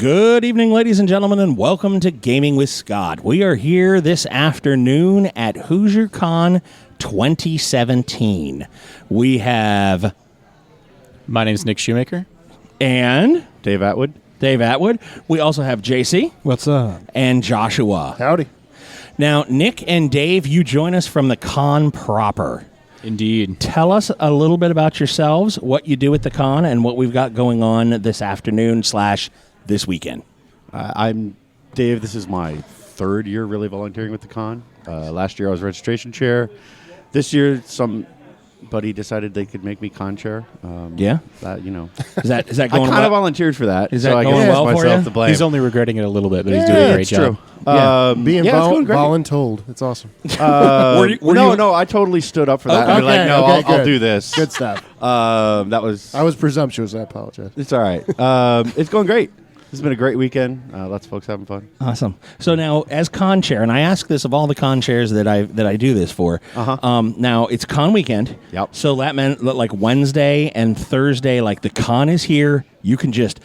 Good evening, ladies and gentlemen, and welcome to Gaming with Scott. We are here this afternoon at HOSYerCon 2017. We have... My name is Nick Shoemaker. And... Dave Atwood. We also have JC. What's up? And Joshua. Howdy. Now, Nick and Dave, you join us from the con proper. Indeed. Tell us a little bit about yourselves, what you do at the con, and what we've got going on this afternoon / this weekend. I'm Dave. This is my third year really volunteering with the con. Last year I was registration chair. This year somebody decided they could make me con chair. Yeah? That, you know. Is that going I kind well? of volunteered for that. Is that so going I guess well for myself you? to blame. He's only regretting it a little bit, but he's doing a great job. True. Being it's going great. voluntold. It's awesome. No, I totally stood up for that. I'd be like, no, I'll do this. Good stuff. I was presumptuous. I apologize. It's all right. It's going great. This has been a great weekend. Lots of folks having fun. Awesome. So now, as con chair, and I ask this of all the con chairs that I do this for. Now it's con weekend. Yep. So that meant that, like, Wednesday and Thursday, like, the con is here. You can just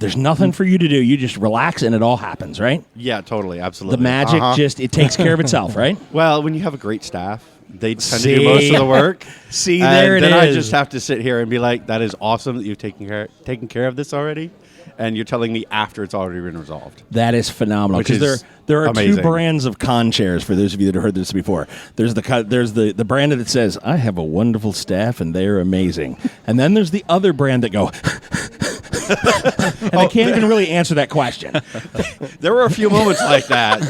there's nothing for you to do. You just relax, and it all happens, right? Yeah, totally, absolutely. The magic it takes care of itself, right? Well, when you have a great staff, they tend to do most of the work. See, and there it is. then I just have to sit here and be like, that is awesome that you've taken care of this already. And you're telling me after it's already been resolved. That is phenomenal. Which Because is there are amazing. two brands of con chairs, for those of you that have heard this before. There's the brand that says, I have a wonderful staff and they're amazing. And then there's the other brand that go, and they can't even really answer that question. There were a few moments like that.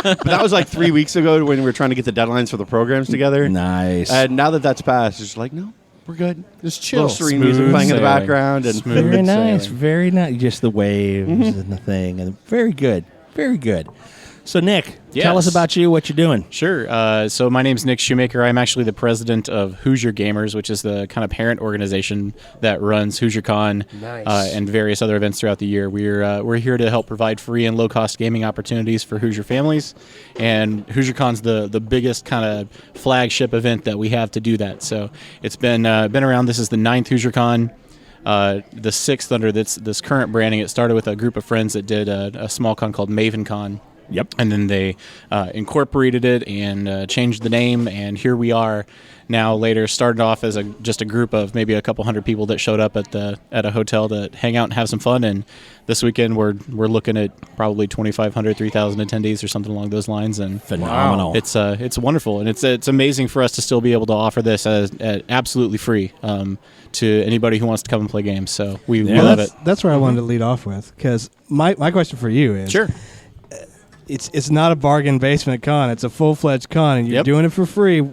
But that was like 3 weeks ago when we were trying to get the deadlines for the programs together. Nice. And now that that's passed, it's just like, no, we're good. Just chill. Little serene Smooth music playing in the sailing. background. And Very nice, very nice. Just the waves and the thing. And very good, very good. So, Nick, tell us Yes. about you, what you're doing. Sure. So my name's Nick Shoemaker. I'm actually the president of Hoosier Gamers, which is the kind of parent organization that runs HOSYerCon Nice. and various other events throughout the year. We're here to help provide free and low-cost gaming opportunities for Hoosier families, and HOSYerCon's the biggest kind of flagship event that we have to do that. So it's been around. This is the 9th HOSYerCon. The 6th under this current branding. It started with a group of friends that did a small con called MavenCon. Yep. And then they incorporated it and changed the name, and here we are now later. Started off as just a group of maybe a couple hundred people that showed up at a hotel to hang out and have some fun, and this weekend we're looking at probably 2,500, 3,000 attendees or something along those lines, and Phenomenal. It's wonderful, and it's amazing for us to still be able to offer this as absolutely free to anybody who wants to come and play games. So we love it. That's where I wanted to lead off with, because my question for you is, Sure. it's not a bargain basement con. It's a full-fledged con, and you're Yep. doing it for free.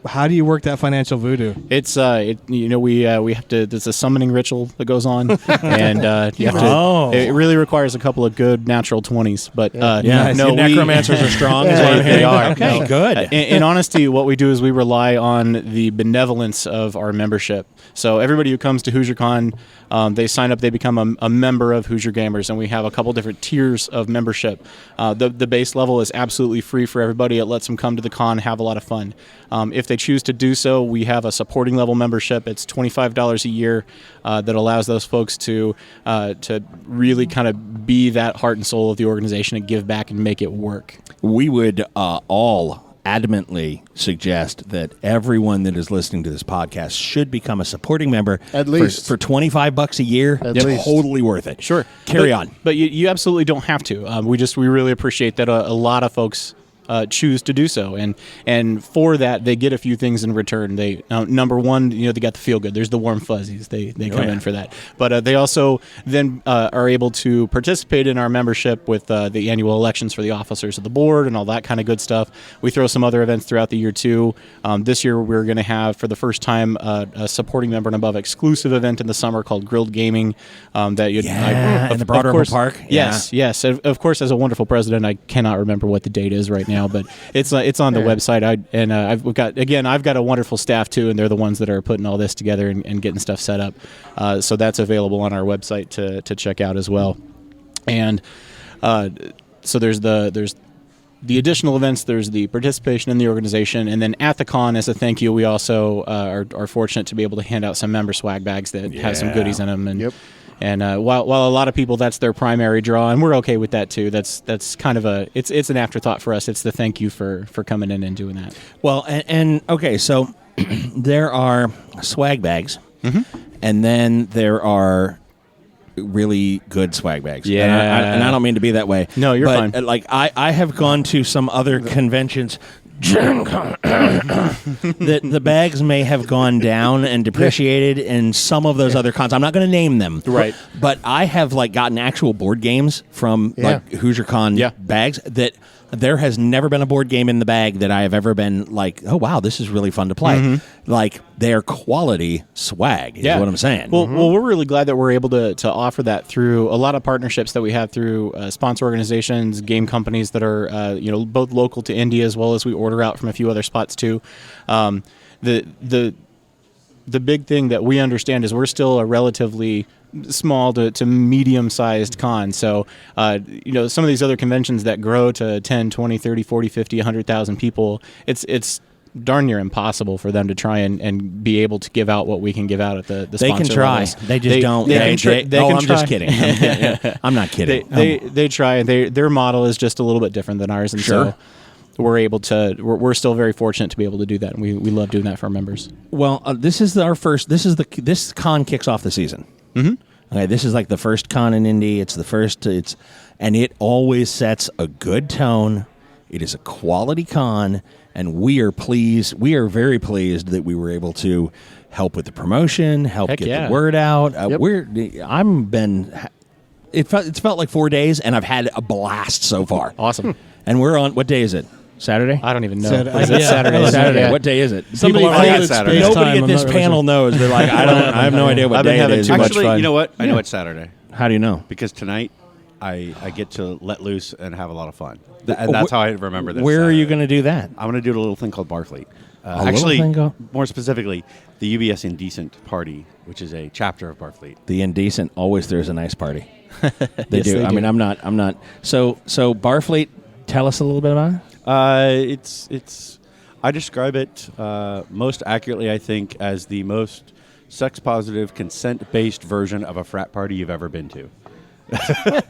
How do you work that financial voodoo? It's we have to. There's a summoning ritual that goes on, and you have to. Oh. It really requires a couple of good natural 20s, but Nice. no, Your necromancers are strong. Is what I'm They hearing. are. Okay, No. good. In honesty, what we do is we rely on the benevolence of our membership. So everybody who comes to HOSYerCon, they sign up, they become a member of Hoosier Gamers, and we have a couple different tiers of membership. The base level is absolutely free for everybody. It lets them come to the con, have a lot of fun. If they choose to do so, we have a supporting level membership. It's $25 a year that allows those folks to really kind of be that heart and soul of the organization and give back and make it work. We would all adamantly suggest that everyone that is listening to this podcast should become a supporting member. At least. for $25 a year. At It's least. totally worth it. Sure. Carry on. But you absolutely don't have to. We really appreciate that a lot of folks choose to do so, and for that they get a few things in return. They number one, they got the feel good. There's the warm fuzzies. They come in for that, but they also then are able to participate in our membership with the annual elections for the officers of the board and all that kind of good stuff. We throw some other events throughout the year too. This year we're going to have for the first time a supporting member and above exclusive event in the summer called Grilled Gaming. In the Broad Park. Yes. Of course, as a wonderful president, I cannot remember what the date is right now, but it's on the website. I've got a wonderful staff too, and they're the ones that are putting all this together and getting stuff set up. So that's available on our website to check out as well. And so there's the additional events, there's the participation in the organization, and then at the con, as a thank you, we also are fortunate to be able to hand out some member swag bags that have some goodies in them. And And while a lot of people, that's their primary draw, and we're okay with that too. That's kind of it's an afterthought for us. It's the thank you for coming in and doing that. Well, and okay, so there are swag bags, and then there are really good swag bags. Yeah. And I don't mean to be that way. No, you're but, fine. Like I have gone to some other conventions. that the bags may have gone down and depreciated in some of those other cons. I'm not going to name them, Right. But I have like gotten actual board games from like WhosYerCon bags that there has never been a board game in the bag that I have ever been like, oh wow, this is really fun to play. Like they're quality swag. Is what I'm saying. Well, we're really glad that we're able to offer that through a lot of partnerships that we have through sponsor organizations, game companies that are both local to Indy as well as we order out from a few other spots too. The big thing that we understand is we're still a relatively small to medium-sized con. So, some of these other conventions that grow to 10, 20, 30, 40, 50, 100,000 people, it's darn near impossible for them to try and be able to give out what we can give out at the they sponsor can try. levels. They just don't. They can I'm try. just kidding. I'm not kidding. They try. Their model is just a little bit different than ours, and so we're able to. We're still very fortunate to be able to do that, and we love doing that for our members. Well, this is our first. This con kicks off the season. Okay, this is like the first con in Indy. It's the first. And it always sets a good tone. It is a quality con, and we are pleased. We are very pleased that we were able to help with the promotion, get the word out. It's felt like 4 days, and I've had a blast so far. Awesome. And we're on. What day is it? Saturday? I don't even know. Saturday. Is it Saturday? Saturday. Yeah. What day is it? Somebody People called are it Saturday. space Nobody time. at I'm this not really panel knows. They're like, I have no idea what I've been day it having is. too much Actually, fun. you know what? I know it's Saturday How do you know? because tonight I get to let loose and have a lot of fun. And that's how I remember this. Where are you Saturday. going to do that? I'm going to do a little thing called Barfleet. little Actually, thing more specifically, the UBS Indecent Party, which is a chapter of Barfleet. The Indecent always throws a nice party. They Yes, do. they I do. mean, I'm not. So Barfleet. Tell us a little bit about it. It's. I describe it most accurately, I think, as the most sex-positive, consent-based version of a frat party you've ever been to.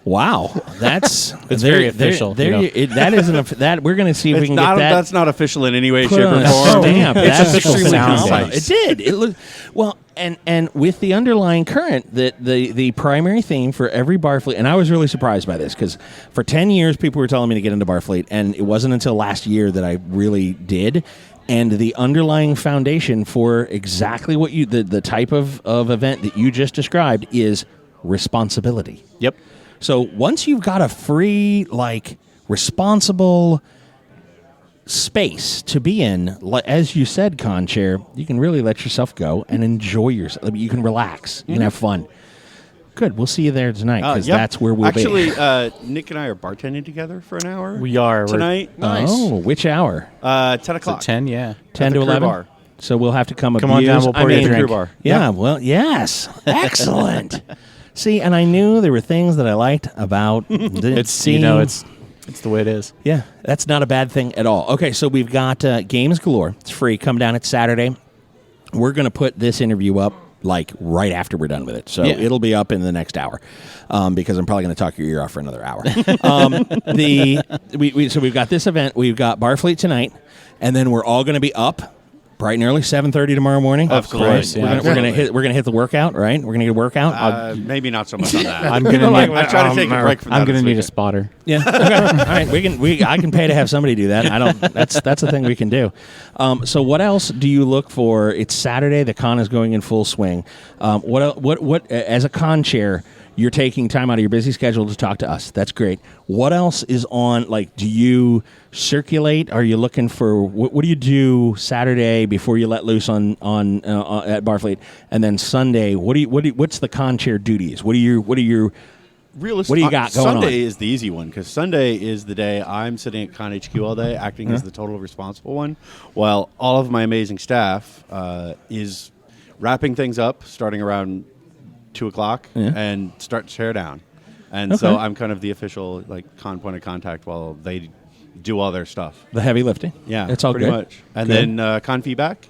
Wow, that's It's very official, There, you know. that isn't that. We're going to see if we can get that. That's not official in any way, put shape, on or a form. stamp. It's That's extremely phenomenal. concise. It did. It looked well, and with the underlying current that the primary theme for every Barfleet, and I was really surprised by this because for 10 years people were telling me to get into Barfleet, and it wasn't until last year that I really did. And the underlying foundation for exactly what the type of event that you just described is responsibility. Yep. So once you've got a free, responsible space to be in, as you said, Con Chair, you can really let yourself go and enjoy yourself. You can relax. You can have fun. Good. We'll see you there tonight because that's where we'll Actually, be. Nick and I are bartending together for an hour. We are. Tonight. Oh, which hour? 10 Is it o'clock. 10? Yeah. 10 the to Crew 11? Bar. So we'll have to come Come on down, abuse- we'll pour you a mean, drink. Crew Bar. Yeah, well, yes. Excellent. See, and I knew there were things that I liked about the It's scene. it's the way it is. Yeah, that's not a bad thing at all. Okay, so we've got games galore. It's free. Come down. It's Saturday. We're going to put this interview up right after we're done with it. So Yeah. it'll be up in the next hour because I'm probably going to talk your ear off for another hour. So we've got this event. We've got Barfleet tonight, and then we're all going to be up bright and early, 7:30 tomorrow morning. Of course, yeah. We're gonna hit the workout, right? We're gonna get a workout. Maybe not so much on that. I'm gonna need, I try to take a break from that. I'm gonna this need a weekend. spotter. Yeah. Okay. All right. I can pay to have somebody do that. I don't. That's a thing we can do. So what else do you look for? It's Saturday. The con is going in full swing. What as a con chair, you're taking time out of your busy schedule to talk to us. That's great. What else is on? Do you circulate? Are you looking for what do you do Saturday before you let loose on at Barfleet, and then Sunday? What's the con chair duties? What are your Realist, What do you got going Sunday on? is the easy one because Sunday is the day I'm sitting at Con HQ all day, acting as the total responsible one, while all of my amazing staff is wrapping things up, starting around 2 o'clock, and start to tear down. And so Okay. I'm kind of the official con point of contact while they do all their stuff. the heavy lifting? Yeah, it's all pretty good. much. And Good. then con feedback,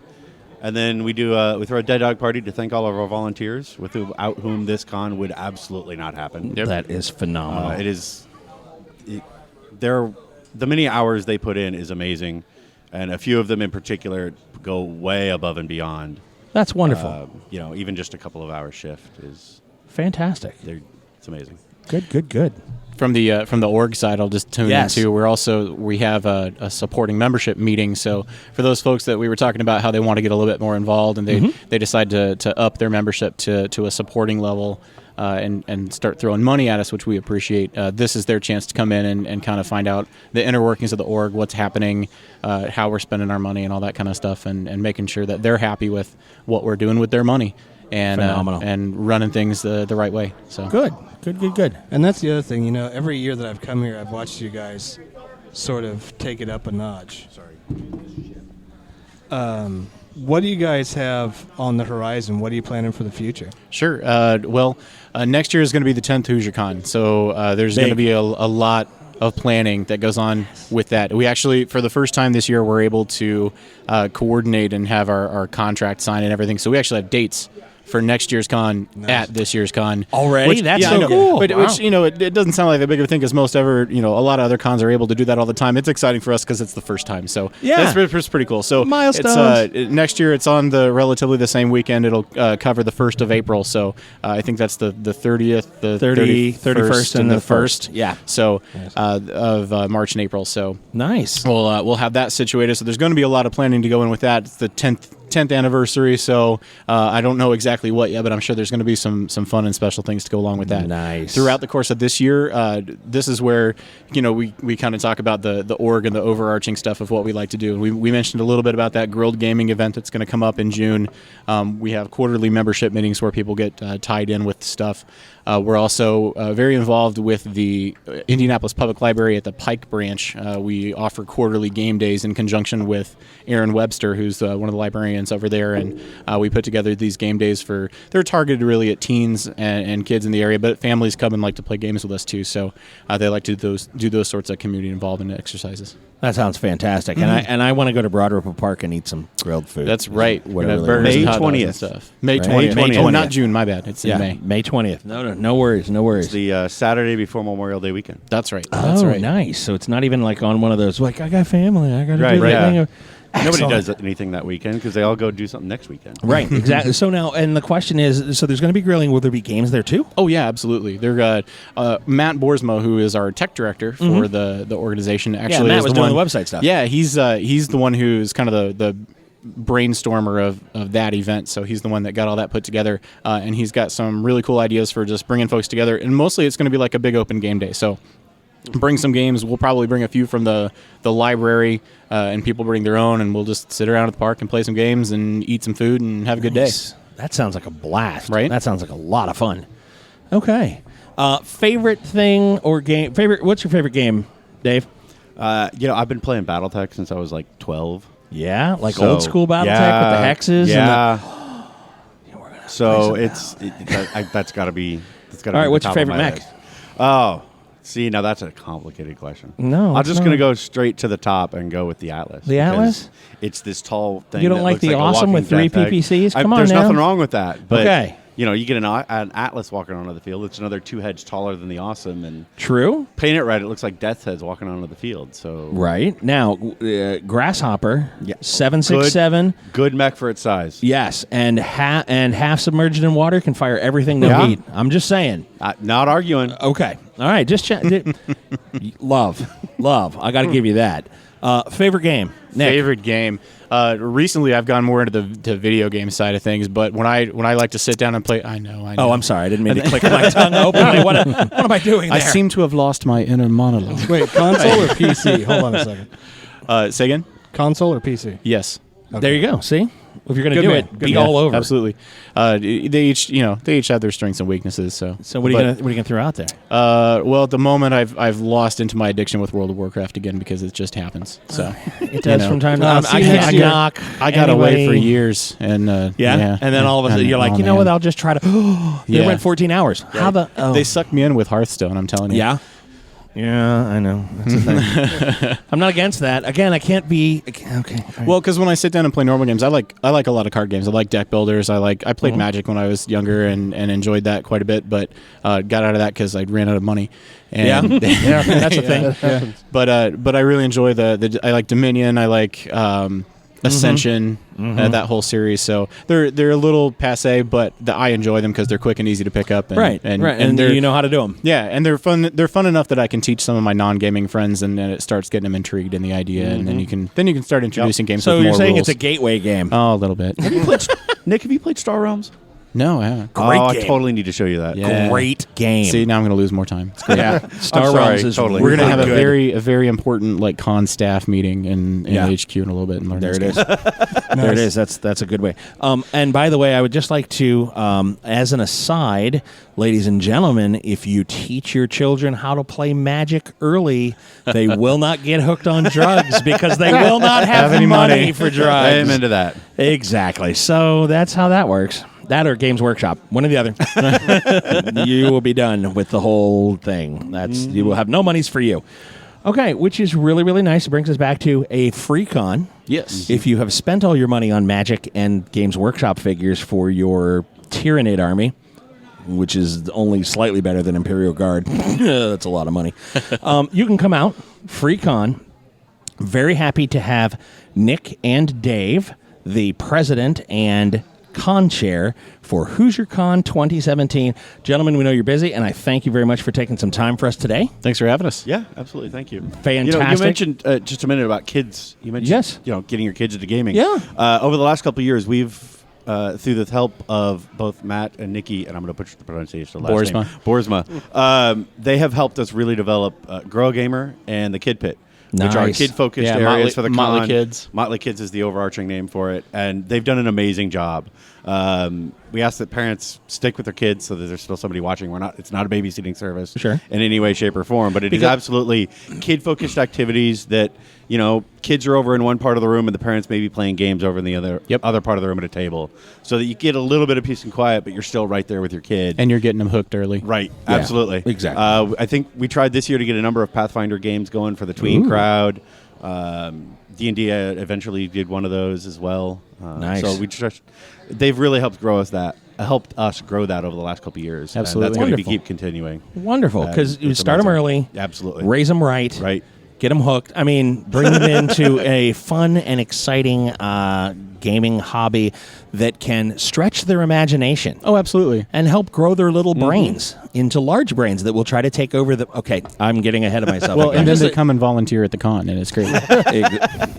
And then we throw a dead dog party to thank all of our volunteers, without whom this con would absolutely not happen. That is phenomenal. The many hours they put in is amazing, and a few of them in particular go way above and beyond. That's wonderful. Even just a couple of hours shift is fantastic. It's amazing. Good. From the org side, I'll just tune in too. We have a supporting membership meeting. So for those folks that we were talking about how they want to get a little bit more involved, and they decide to up their membership to a supporting level and start throwing money at us, which we appreciate. This is their chance to come in and kind of find out the inner workings of the org, what's happening, how we're spending our money, and all that kind of stuff, and making sure that they're happy with what we're doing with their money. And running things the right way. So Good. And that's the other thing, every year that I've come here, I've watched you guys sort of take it up a notch. Sorry. What do you guys have on the horizon? What are you planning for the future? Sure. Next year is going to be the 10th WhosYerCon. So there's going to be a lot of planning that goes on with that. We actually, for the first time this year, we're able to coordinate and have our contract signed and everything. So we actually have dates for next year's con at this year's con already. That's so cool. Which it doesn't sound like that big of a thing because most a lot of other cons are able to do that all the time. It's exciting for us because it's the first time. So it's pretty cool. So milestones. Next year it's on relatively the same weekend. It'll cover the 1st of April. So I think that's the 30th, the 31st, and the 1st. Yeah. So of March and April. So nice. We'll have that situated. So there's going to be a lot of planning to go in with that. It's the 10th anniversary, so I don't know exactly what yet, but I'm sure there's going to be some fun and special things to go along with that. Nice. Throughout the course of this year, this is where we kind of talk about the org and the overarching stuff of what we like to do. We mentioned a little bit about that grilled gaming event that's going to come up in June. We have quarterly membership meetings where people get tied in with stuff. We're also very involved with the Indianapolis Public Library at the Pike branch. We offer quarterly game days in conjunction with Aaron Webster, who's one of the librarians over there, and we put together these game days they're targeted really at teens and kids in the area, but families come and like to play games with us too, so they like to do those sorts of community involvement exercises. That sounds fantastic, and I want to go to Broad Ripple Park and eat some grilled food. That's right. May 20th. May 20th. Oh, not June. My bad. It's in May. May 20th. No worries. It's the Saturday before Memorial Day weekend. That's right. That's right. Nice. So it's not even like on one of those I got family. I got to do that thing. Nobody does anything that weekend because they all go do something next weekend. Right, exactly. So now, and the question is, so there's going to be grilling. Will there be games there too? Oh yeah, absolutely. Matt Boersma, who is our tech director for the organization, actually Matt is was the doing one, the website stuff. Yeah, he's the one who's kind of the brainstormer of that event. So he's the one that got all that put together, and he's got some really cool ideas for just bringing folks together. And mostly, it's going to be like a big open game day. So bring some games. We'll probably bring a few from the library, and people bring their own, and we'll just sit around at the park and play some games and eat some food and have a good day. That sounds like a blast. Right? That sounds like a lot of fun. Okay. Favorite thing or game? What's your favorite game, Dave? I've been playing BattleTech since I was like 12. Yeah, like old school BattleTech with the hexes. Yeah. And so that's got to be. All right. What's your favorite mech? Oh. See, now that's a complicated question. No, I'm just going to go straight to the top and go with the Atlas. The Atlas? It's this tall thing. You don't that like looks the like awesome with 3 PPCs? Come on there's now. nothing wrong with that. But, okay. You get an Atlas walking onto the field. It's another 2 heads taller than the awesome. And true. Paint it right, it looks like Death's heads walking onto the field. So right. Now, Grasshopper, 767. Good mech for its size. Yes, and half submerged in water can fire everything no heat. I'm just saying. Not arguing. Okay. All right. Just check. Love. I got to give you that. Favorite game? Nick. Favorite game. Recently, I've gone more into the video game side of things, but when I like to sit down and play, I know. Oh, I'm sorry. I didn't mean to click my tongue open. What am I doing there? I seem to have lost my inner monologue. Wait, console or PC? Hold on a second. Say again? Console or PC? yes. Okay. There you go. See? If you're going to do it, be all over. Absolutely. They each have their strengths and weaknesses. So what are you going to throw out there? Well, at the moment, I've lost into my addiction with World of Warcraft again because it just happens. So it does from time to time. I got away for years, and and then all of a sudden you're like, you know what? I'll just try to. It went 14 hours. Right. They sucked me in with Hearthstone. I'm telling you. Yeah. Yeah, I know. That's the thing. I'm not against that. Again, I can't be. Okay. All right. Well, because when I sit down and play normal games, I like a lot of card games. I like deck builders. I played Magic when I was younger and enjoyed that quite a bit, but got out of that because I ran out of money. And yeah, that's the thing. Yeah. But I really enjoy I like Dominion. I like Ascension, that whole series. So they're a little passe, but I enjoy them because they're quick and easy to pick up. And, and you know how to do them. Yeah, and they're fun. They're fun enough that I can teach some of my non-gaming friends, and then it starts getting them intrigued in the idea, and then you can start introducing games. So with you're more saying rules. it's a gateway game? Oh, a little bit. Nick, have you played Star Realms? No, I haven't. Great I game. totally need to show you that. Yeah. Great game. See, now I'm going to lose more time. It's great. Yeah, Star I'm sorry, Realms is totally. We're going to have good. a very important con staff meeting in Yeah. HQ in a little bit and learn There it this is. game. There it is. That's a good way. And by the way, I would just like to, as an aside, ladies and gentlemen, if you teach your children how to play Magic early, they will not get hooked on drugs because they will not have any money for drugs. Amen to that. Exactly. So that's how that works. That or Games Workshop, one or the other. You will be done with the whole thing. You will have no monies for you. Okay, which is really, really nice. It brings us back to a free con. Yes. If you have spent all your money on Magic and Games Workshop figures for your Tyrannid army, which is only slightly better than Imperial Guard, that's a lot of money, you can come out, free con. Very happy to have Nick and Dave, the president and con chair for HOSYerCon 2017. Gentlemen, we know you're busy, and I thank you very much for taking some time for us today. Thanks for having us. Yeah, absolutely. Thank you. Fantastic. You mentioned just a minute about kids. You mentioned Yes. Getting your kids into gaming. Yeah. Over the last couple of years, we've through the help of both Matt and Nikki, and I'm going to butcher the pronunciation of the last name. Boersma. They have helped us really develop Grow a Gamer and the Kid Pit. Which are Nice. kid-focused Yeah, areas for the con. Motley Kids. Motley Kids is the overarching name for it, and they've done an amazing job. We ask that parents stick with their kids so that there's still somebody watching. It's not a babysitting service Sure. in any way, shape, or form, but it is Because- absolutely kid-focused activities that, kids are over in one part of the room and the parents may be playing games over in the other part of the room at a table, so that you get a little bit of peace and quiet, but you're still right there with your kid. And you're getting them hooked early. Right, Yeah, absolutely. exactly. I think we tried this year to get a number of Pathfinder games going for the tween crowd. D&D eventually did one of those as well. Nice. So they've really helped us grow that over the last couple of years. Absolutely. And that's going to Wonderful. keep continuing. Wonderful, because you it's start them amazing. early, Absolutely. raise them right, get them hooked. I mean, bring them into a fun and exciting gaming hobby that can stretch their imagination. Oh, absolutely. And help grow their little brains into large brains that will try to take over the... Okay, I'm getting ahead of myself. Well, again. and then they come and volunteer at the con, and it's great.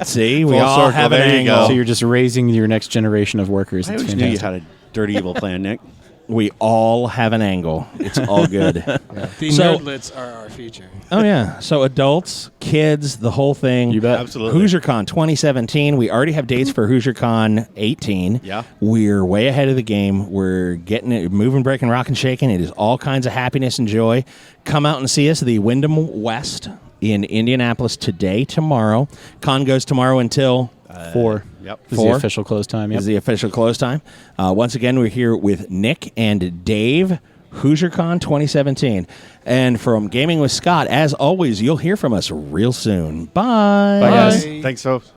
See, we Full all circle, have an there you angle. go. So you're just raising your next generation of workers. I It's always knew you fantastic. had a dirty evil plan, Nick. We all have an angle. It's all good. The So- nerdlets are our future. Oh, yeah. So adults, kids, the whole thing. You bet. Absolutely. HOSYerCon 2017. We already have dates for HOSYerCon 18. Yeah. We're way ahead of the game. We're getting it moving, breaking, rocking, shaking. It is all kinds of happiness and joy. Come out and see us at the Wyndham West in Indianapolis today, tomorrow. Con goes tomorrow until 4. Yep. Is 4? the official close time. Yep. is the official close time. Once again, we're here with Nick and Dave, HOSYerCon 2017. And from Gaming with Scott, as always, you'll hear from us real soon. Bye. Bye, guys. Thanks, folks.